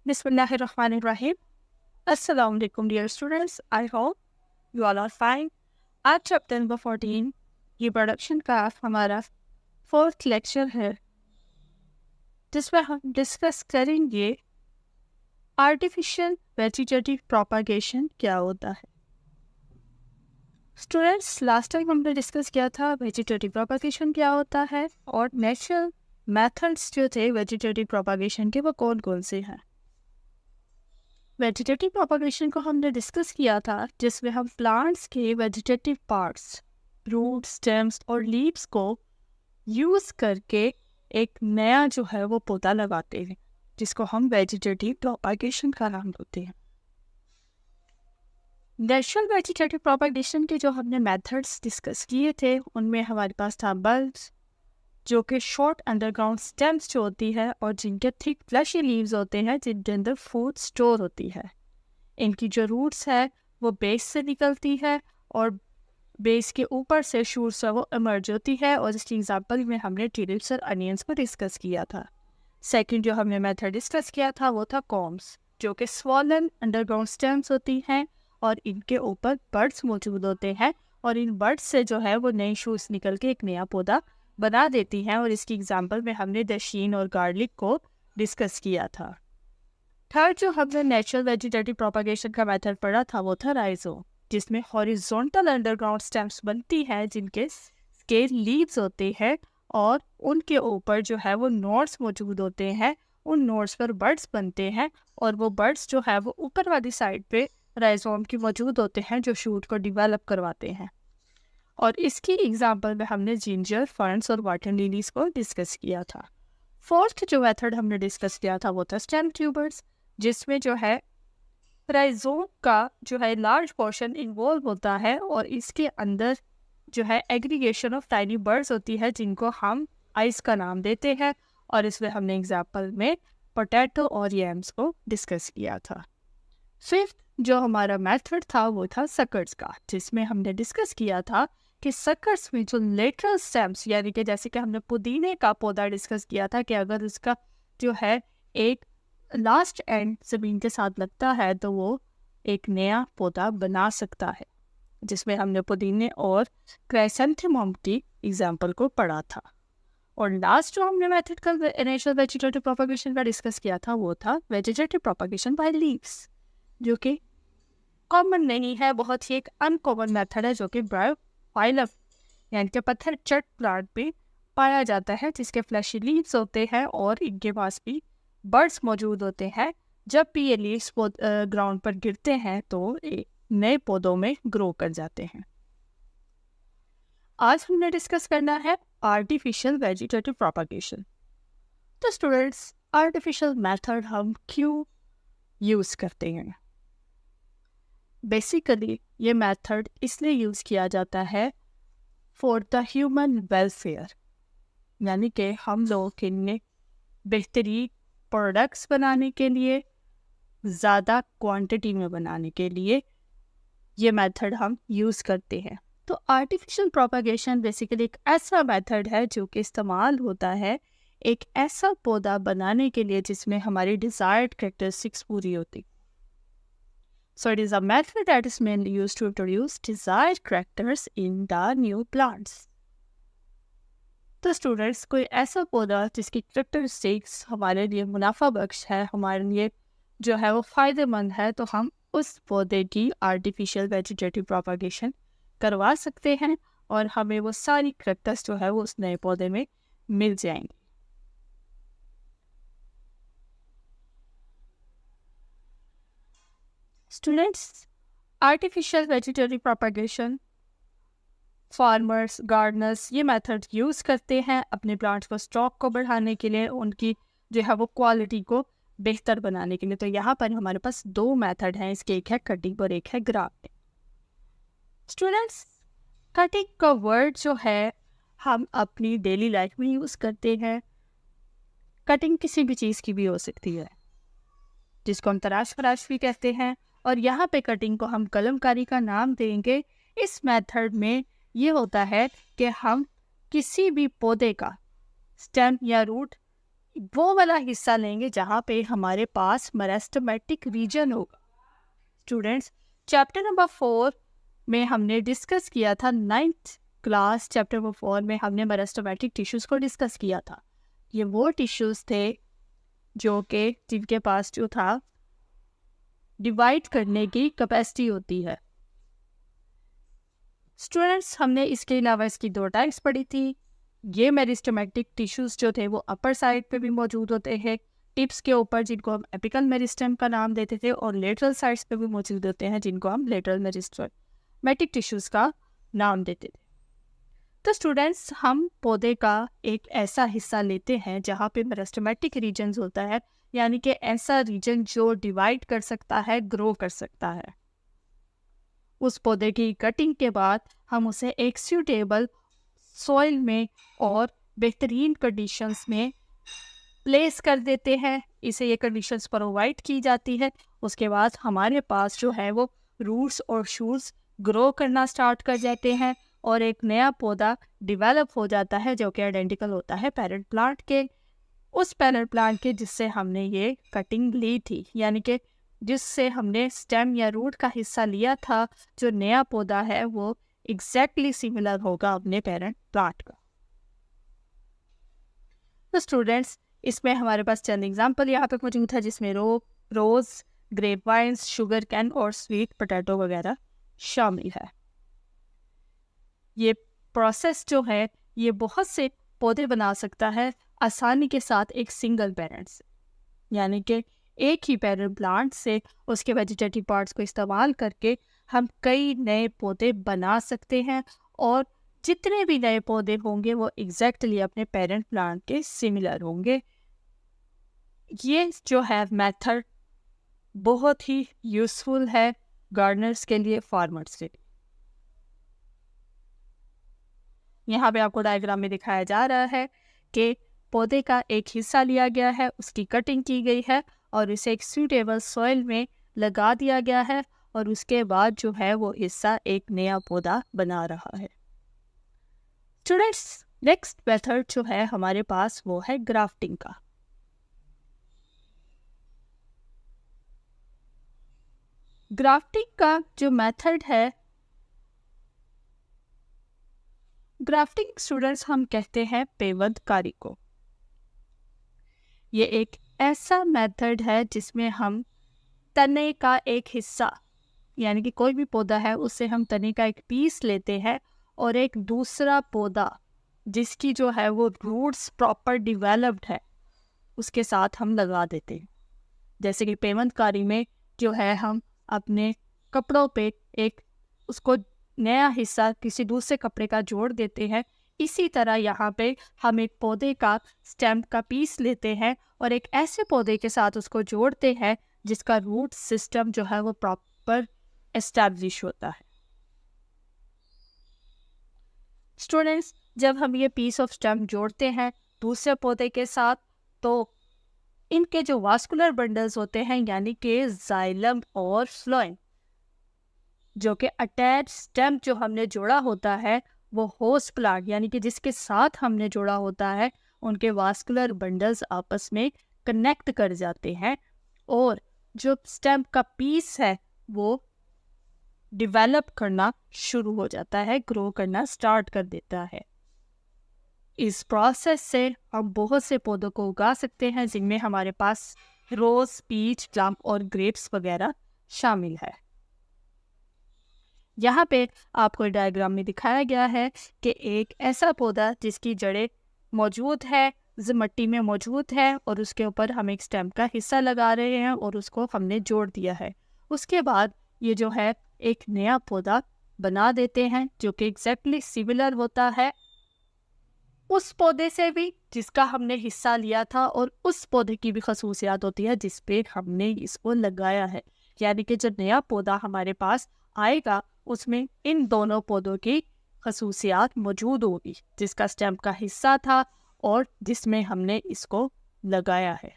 बिस्मिल्लाहिर्रहमानिर्रहीम। अस्सलाम वालेकुम dear students, I hope you all are fine. आज चैप्टर नंबर 14 रिप्रोडक्शन का हमारा फोर्थ लेक्चर है, जिसमें हम डिस्कस करेंगे आर्टिफिशियल वेजिटेटिव प्रोपागेशन क्या होता है। स्टूडेंट्स, लास्ट टाइम हमने डिस्कस किया था वेजिटेटिव प्रोपागेशन क्या होता है और नेचुरल मेथड्स जो थे वेजिटेटिव प्रोपागेशन के वो कौन कौन से हैं। वेजिटेटिव प्रोपागेशन को हमने डिस्कस किया था, जिसमें हम प्लांट्स के वेजिटेटिव पार्ट्स, रूट, स्टेम्स और लीव्स को यूज़ करके एक नया जो है वो पौधा लगाते हैं, जिसको हम वेजिटेटिव प्रोपागेशन का नाम देते हैं। नेचुरल वेजिटेटिव प्रोपागेशन के जो हमने मेथड्स डिस्कस किए थे, उनमें हमारे पास था बल्ब्स, जो कि शॉर्ट अंडरग्राउंड स्टेम्स जो होती है और जिनके थिक फ्लैशी लीव्स होते हैं, जिनके अंदर फूड स्टोर होती है। इनकी जो रूट्स है वो बेस से निकलती है और बेस के ऊपर से शूट्स है वो इमर्ज होती है, और इसकी एग्जांपल में हमने ट्यूलिप्स और अनियंस को डिस्कस किया था। सेकंड जो हमने मेथड डिस्कस किया था वो था कॉम्स, जो कि स्वॉलन अंडरग्राउंड स्टेम्स होती हैं और इनके ऊपर बर्ड्स मौजूद होते हैं, और इन बर्ड्स से जो है वो नए शूट्स निकल के एक नया पौधा बना देती हैं, और इसकी एग्जांपल में हमने दशीन और गार्लिक को डिस्कस किया था। थर्ड जो हमने नेचुरल वेजिटेटिव प्रोपागेशन का मेथड पढ़ा था वो था राइजोम, जिसमें हॉरिजॉन्टल अंडरग्राउंड स्टेम्स बनती हैं, जिनके स्केल लीव्स होते हैं और उनके ऊपर जो है वो नोड्स मौजूद होते हैं। उन नोड्स पर बर्ड्स बनते हैं, और वो बर्ड्स जो है वो ऊपर वाली साइड पे राइजोम की मौजूद होते हैं, जो शूट को डिवेलप करवाते हैं। और इसकी एग्जाम्पल में हमने जिंजर, फर्न्स और वाटर लिलीज को डिस्कस किया था। फोर्थ जो मेथड हमने डिस्कस किया था वो था स्टेम ट्यूबर्स, जिसमें जो है राइजोम का जो है लार्ज पोर्शन इन्वॉल्व होता है, और इसके अंदर जो है एग्रीगेशन ऑफ टाइनी बर्ड्स होती है, जिनको हम आइस का नाम देते हैं, और इसमें हमने एग्जाम्पल में पोटैटो और यैम्स को डिस्कस किया था। फिफ्थ जो हमारा मेथड था वो था सकर्स का, जिसमें हमने डिस्कस किया था कि सकर्स में जो लेटरल स्टेम्स, यानी कि जैसे कि हमने पुदीने का पौधा डिस्कस किया था कि अगर उसका जो है एक लास्ट एंड ज़मीन के साथ लगता है तो वो एक नया पौधा बना सकता है, जिसमें हमने पुदीने और क्राइसेंथेमम की एग्जाम्पल को पढ़ा था। और लास्ट जो हमने मेथड का नेचुरल वेजिटेटिव प्रोपागेशन का डिस्कस किया था वो था वेजिटेटिव प्रोपागेशन बाय लीव्स, जो कि कॉमन नहीं है, बहुत ही एक अनकॉमन मेथड है, जो कि ब्रायोफाइलम यानी कि पत्थर चट प्लांट पे पाया जाता है, जिसके फ्लैशी लीव्स होते हैं और इनके पास भी बर्ड्स मौजूद होते हैं। जब भी ये लीव्स ग्राउंड पर गिरते हैं तो ये नए पौधों में ग्रो कर जाते हैं। आज हमने डिस्कस करना है आर्टिफिशियल वेजिटेटिव प्रोपागेशन। तो स्टूडेंट्स, आर्टिफिशियल मेथड हम क्यों यूज़ करते हैं? बेसिकली ये मेथड इसलिए यूज़ किया जाता है फॉर द ह्यूमन वेलफेयर, यानी कि हम लोगों के लिए बेहतरीन प्रोडक्ट्स बनाने के लिए, ज़्यादा क्वांटिटी में बनाने के लिए ये मेथड हम यूज़ करते हैं। तो आर्टिफिशियल प्रोपागेशन बेसिकली एक ऐसा मेथड है जो कि इस्तेमाल होता है एक ऐसा पौधा बनाने के लिए जिसमें हमारी डिज़ायर्ड कैरेक्टरिस्टिक्स पूरी होती। So it is a method that is mainly used to introduce desired characters in the new plants. तो स्टूडेंट्स, कोई ऐसा पौधा जिसकी कैरेक्टरिस्टिक्स हमारे लिए मुनाफा बख्श है, हमारे लिए जो है वो फ़ायदेमंद है, तो हम उस पौधे की आर्टिफिशियल वेजिटेटिव प्रोपागेशन करवा सकते हैं, और हमें वो सारी कैरेक्टर्स जो है वो उस नए पौधे में मिल जाएंगी। Students, artificial vegetative propagation farmers, Gardner's ये मेथड यूज़ करते हैं अपने प्लांट्स को स्टॉक को बढ़ाने के लिए, उनकी जो है वो क्वालिटी को बेहतर बनाने के लिए। तो यहाँ पर हमारे पास दो मेथड हैं, इसके एक है कटिंग और एक है ग्राफ्टिंग। स्टूडेंट्स, कटिंग का वर्ड जो है हम अपनी डेली लाइफ में यूज़ करते हैं। कटिंग किसी भी चीज़ की भी हो सकती है, जिसको हम तराश फराश भी कहते हैं, और यहाँ पे कटिंग को हम कलमकारी का नाम देंगे। इस मेथड में ये होता है कि हम किसी भी पौधे का स्टेम या रूट वो वाला हिस्सा लेंगे जहाँ पे हमारे पास मेरिस्टेमेटिक रीजन होगा। स्टूडेंट्स, चैप्टर नंबर 4 में हमने डिस्कस किया था, 9th क्लास चैप्टर नंबर 4 में हमने मेरिस्टेमेटिक टिश्यूज़ को डिस्कस किया था। ये वो टिश्यूज़ थे जो कि जिनके पास जो था डिवाइड करने की कैपेसिटी होती है। स्टूडेंट्स, हमने इसके अलावा इसकी 2 टाइप्स पढ़ी थी। ये मेरिस्टेमेटिक टिश्यूज़ जो थे वो अपर साइड पे भी मौजूद होते हैं, टिप्स के ऊपर, जिनको हम एपिकल मेरिस्टेम का नाम देते थे, और लेटरल साइड्स पे भी मौजूद होते हैं जिनको हम लेटरल मेरिस्टेमेटिक टिश्यूज़ का नाम देते थे। तो स्टूडेंट्स, हम पौधे का एक ऐसा हिस्सा लेते हैं जहाँ पे मेरिस्टेमेटिक रीजन्स होता है, यानी कि ऐसा रीजन जो डिवाइड कर सकता है, ग्रो कर सकता है। उस पौधे की कटिंग के बाद हम उसे एक सूटेबल सॉइल में और बेहतरीन कंडीशंस में प्लेस कर देते हैं। इसे ये कंडीशंस प्रोवाइड की जाती है। उसके बाद हमारे पास जो है वो रूट्स और शूट्स ग्रो करना स्टार्ट कर जाते हैं और एक नया पौधा डेवलप हो जाता है जो कि आइडेंटिकल होता है पेरेंट प्लांट के, उस पेरेंट प्लांट के जिससे हमने ये कटिंग ली थी, यानी कि जिससे हमने स्टेम या रूट का हिस्सा लिया था। जो नया पौधा है वो एग्जैक्टली सिमिलर होगा अपने पेरेंट प्लांट का। तो स्टूडेंट्स, इसमें हमारे पास चंद एग्जाम्पल यहाँ पे मौजूद है, जिसमें रोज, ग्रेप वाइन्स, शुगर कैन और स्वीट पोटैटो वगैरह शामिल है। ये प्रोसेस जो है ये बहुत से पौधे बना सकता है आसानी के साथ एक सिंगल पेरेंट से, यानी कि एक ही पेरेंट प्लांट से उसके वेजिटेटिव पार्ट्स को इस्तेमाल करके हम कई नए पौधे बना सकते हैं, और जितने भी नए पौधे होंगे वो एग्जैक्टली अपने पेरेंट प्लांट के सिमिलर होंगे। ये जो है मेथड बहुत ही यूज़फुल है गार्डनर्स के लिए, फार्मर्स के लिए। यहाँ पे आपको डायग्राम में दिखाया जा रहा है कि पौधे का एक हिस्सा लिया गया है, उसकी कटिंग की गई है और इसे एक सूटेबल सॉइल में लगा दिया गया है, और उसके बाद जो है वो हिस्सा एक नया पौधा बना रहा है। स्टूडेंट्स, नेक्स्ट मेथड जो है हमारे पास वो है ग्राफ्टिंग का। ग्राफ्टिंग का जो मेथड है, ग्राफ्टिंग स्टूडेंट्स हम कहते हैं पेवंदकारी को। ये एक ऐसा मेथड है जिसमें हम तने का एक हिस्सा, यानी कि कोई भी पौधा है उससे हम तने का एक पीस लेते हैं और एक दूसरा पौधा जिसकी जो है वो रूट्स प्रॉपर डिवेलप्ड है उसके साथ हम लगा देते हैं। जैसे कि पेवंदकारी में जो है हम अपने कपड़ों पे एक उसको नया हिस्सा किसी दूसरे कपड़े का जोड़ देते हैं, इसी तरह यहाँ पे हम एक पौधे का स्टेम का पीस लेते हैं और एक ऐसे पौधे के साथ उसको जोड़ते हैं जिसका रूट सिस्टम जो है वो प्रॉपर एस्टैब्लिश होता है। स्टूडेंट्स, जब हम ये पीस ऑफ स्टेम जोड़ते हैं दूसरे पौधे के साथ, तो इनके जो वास्कुलर बंडल्स होते हैं, यानी कि जाइलम और फ्लोएम, जो कि अटैच स्टेम जो हमने जोड़ा होता है वो होस्ट प्लांट, यानी कि जिसके साथ हमने जोड़ा होता है, उनके वास्कुलर बंडल्स आपस में कनेक्ट कर जाते हैं और जो स्टेम का पीस है वो डेवलप करना शुरू हो जाता है, ग्रो करना स्टार्ट कर देता है। इस प्रोसेस से हम बहुत से पौधों को उगा सकते हैं जिनमें हमारे पास रोज, पीच, प्लम और ग्रेप्स वगैरह शामिल है। यहाँ पे आपको डायग्राम में दिखाया गया है कि एक ऐसा पौधा जिसकी जड़ें मौजूद है, मिट्टी में मौजूद है, और उसके ऊपर हम एक स्टेम का हिस्सा लगा रहे हैं और उसको हमने जोड़ दिया है। उसके बाद ये जो है एक नया पौधा बना देते हैं जो कि एग्जैक्टली सिमिलर होता है उस पौधे से भी जिसका हमने हिस्सा लिया था, और उस पौधे की भी खसूसियात होती है जिस पे हमने इसको लगाया है। यानी कि जो नया पौधा हमारे पास आएगा उसमें इन दोनों पौधों की खसूसियात मौजूद होगी, जिसका स्टेम का हिस्सा था और जिसमें हमने इसको लगाया है।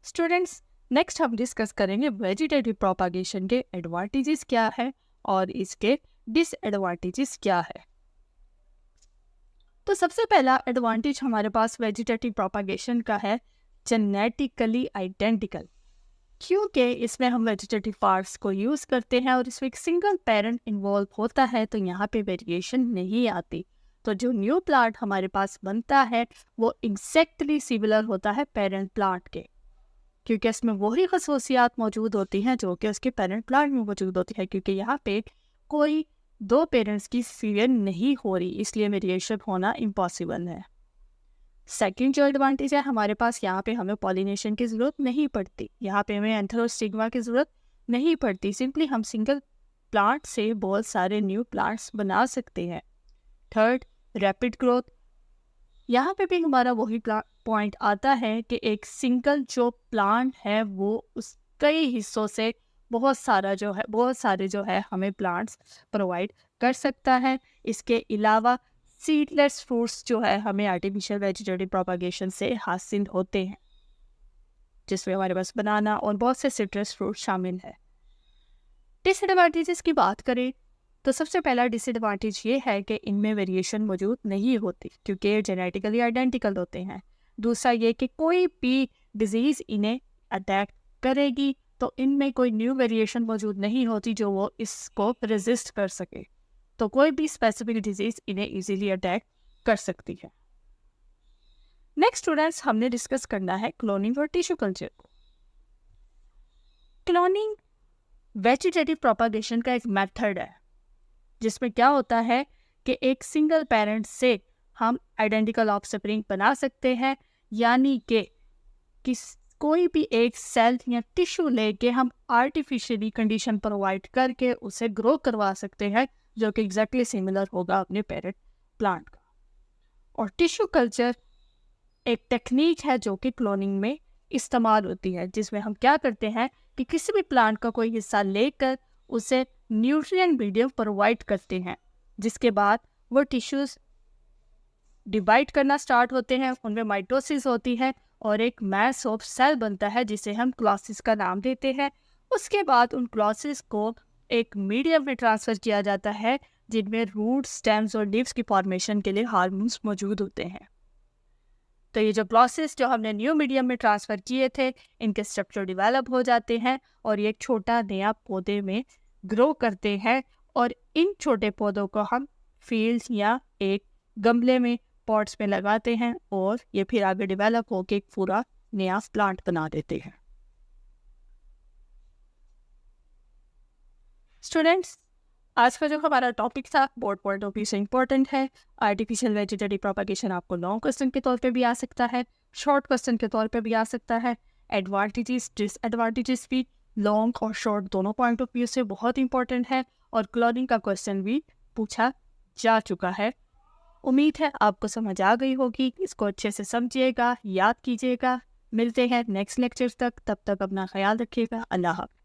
स्टूडेंट्स, नेक्स्ट हम डिस्कस करेंगे वेजिटेटिव प्रोपागेशन के एडवांटेजेस क्या है और इसके डिसएडवांटेजेस क्या है। तो सबसे पहला एडवांटेज हमारे पास वेजिटेटिव प्रोपागेशन का है, जेनेटिकली आइडेंटिकल, क्योंकि इसमें हम वेजिटेटिव पार्ट्स को यूज़ करते हैं और इसमें एक सिंगल पेरेंट इन्वॉल्व होता है, तो यहाँ पे वेरिएशन नहीं आती। तो जो न्यू प्लांट हमारे पास बनता है वो एग्जैक्टली सिमिलर होता है पेरेंट प्लांट के, क्योंकि इसमें वही खसूसियात मौजूद होती हैं जो कि उसके पेरेंट प्लांट में मौजूद होती है, क्योंकि यहाँ पे कोई दो पेरेंट्स की सीरियन नहीं हो रही, इसलिए वेरिएशन होना इम्पॉसिबल है। सेकंड जो एडवांटेज है हमारे पास, यहाँ पे हमें पॉलिनेशन की ज़रूरत नहीं पड़ती, यहाँ पे हमें एंथर और स्टिग्मा की ज़रूरत नहीं पड़ती, सिंपली हम सिंगल प्लांट से बहुत सारे न्यू प्लांट्स बना सकते हैं। थर्ड, रैपिड ग्रोथ, यहाँ पे भी हमारा वही पॉइंट आता है कि एक सिंगल जो प्लांट है वो उस कई हिस्सों से बहुत सारे जो है हमें प्लांट्स प्रोवाइड कर सकता है। इसके अलावा सीडलेस फ्रूट्स जो है हमें आर्टिफिशियल वेजिटेटिव प्रोपागेशन से हासिल होते हैं, जिसमें हमारे पास बनाना और बहुत से सिट्रस फ्रूट शामिल है। डिसएडवांटेजेस की बात करें तो सबसे पहला डिसएडवांटेज ये है कि इनमें वेरिएशन मौजूद नहीं होती, क्योंकि ये जेनेटिकली आइडेंटिकल होते हैं। दूसरा ये कि कोई भी डिजीज़ इन्हें अटैक करेगी तो इनमें कोई न्यू वेरिएशन मौजूद नहीं होती जो वो इसको रेजिस्ट कर सके, तो कोई भी स्पेसिफिक डिजीज़ इन्हें इजीली अटैक कर सकती है। नेक्स्ट स्टूडेंट्स, हमने डिस्कस करना है क्लोनिंग और टिश्यू कल्चर को। क्लोनिंग वेजिटेटिव प्रोपागेशन का एक मेथड है जिसमें क्या होता है कि एक सिंगल पेरेंट से हम आइडेंटिकल ऑफस्प्रिंग बना सकते हैं, यानी कि कोई भी एक सेल या टिश्यू लेके हम आर्टिफिशियली कंडीशन प्रोवाइड करके उसे ग्रो करवा सकते हैं जो कि एग्जैक्टली सिमिलर होगा अपने पेरेंट प्लांट का। और टिश्यू कल्चर एक टेक्निक है जो कि क्लोनिंग में इस्तेमाल होती है, जिसमें हम क्या करते हैं कि किसी भी प्लांट का कोई हिस्सा लेकर उसे न्यूट्रिएंट मीडियम प्रोवाइड करते हैं, जिसके बाद वो टिश्यूज डिवाइड करना स्टार्ट होते हैं, उनमें माइटोसिस होती है और एक मैस ऑफ सेल बनता है जिसे हम क्लॉसिस का नाम देते हैं। उसके बाद उन क्लॉसिस को एक मीडियम में ट्रांसफ़र किया जाता है जिनमें रूट, स्टेम्स और लीव्स की फॉर्मेशन के लिए हार्मोन्स मौजूद होते हैं। तो ये जो क्लॉसिस जो हमने न्यू मीडियम में ट्रांसफ़र किए थे, इनके स्ट्रक्चर डेवलप हो जाते हैं और ये एक छोटा नया पौधे में ग्रो करते हैं, और इन छोटे पौधों को हम फील्ड्स या एक गमले में पॉट्स में लगाते हैं और ये फिर आगे डेवलप होकर एक पूरा नया प्लांट बना देते हैं। स्टूडेंट्स, आज का जो हमारा टॉपिक था बोर्ड पॉइंट ऑफ व्यू से इम्पोर्टेंट है। आर्टिफिशियल वेजिटेटिव प्रोपागेशन आपको लॉन्ग क्वेश्चन के तौर पे भी आ सकता है, शॉर्ट क्वेश्चन के तौर पे भी आ सकता है। एडवांटेजेस डिसएडवांटेजेस भी लॉन्ग और शॉर्ट दोनों पॉइंट ऑफ व्यू से बहुत इंपॉर्टेंट है, और क्लोनिंग का क्वेश्चन भी पूछा जा चुका है। उम्मीद है आपको समझ आ गई होगी, इसको अच्छे से समझिएगा, याद कीजिएगा। मिलते हैं नेक्स्ट लेक्चर तक, तब तक अपना ख्याल रखिएगा। अल्लाह हाफ़िज़।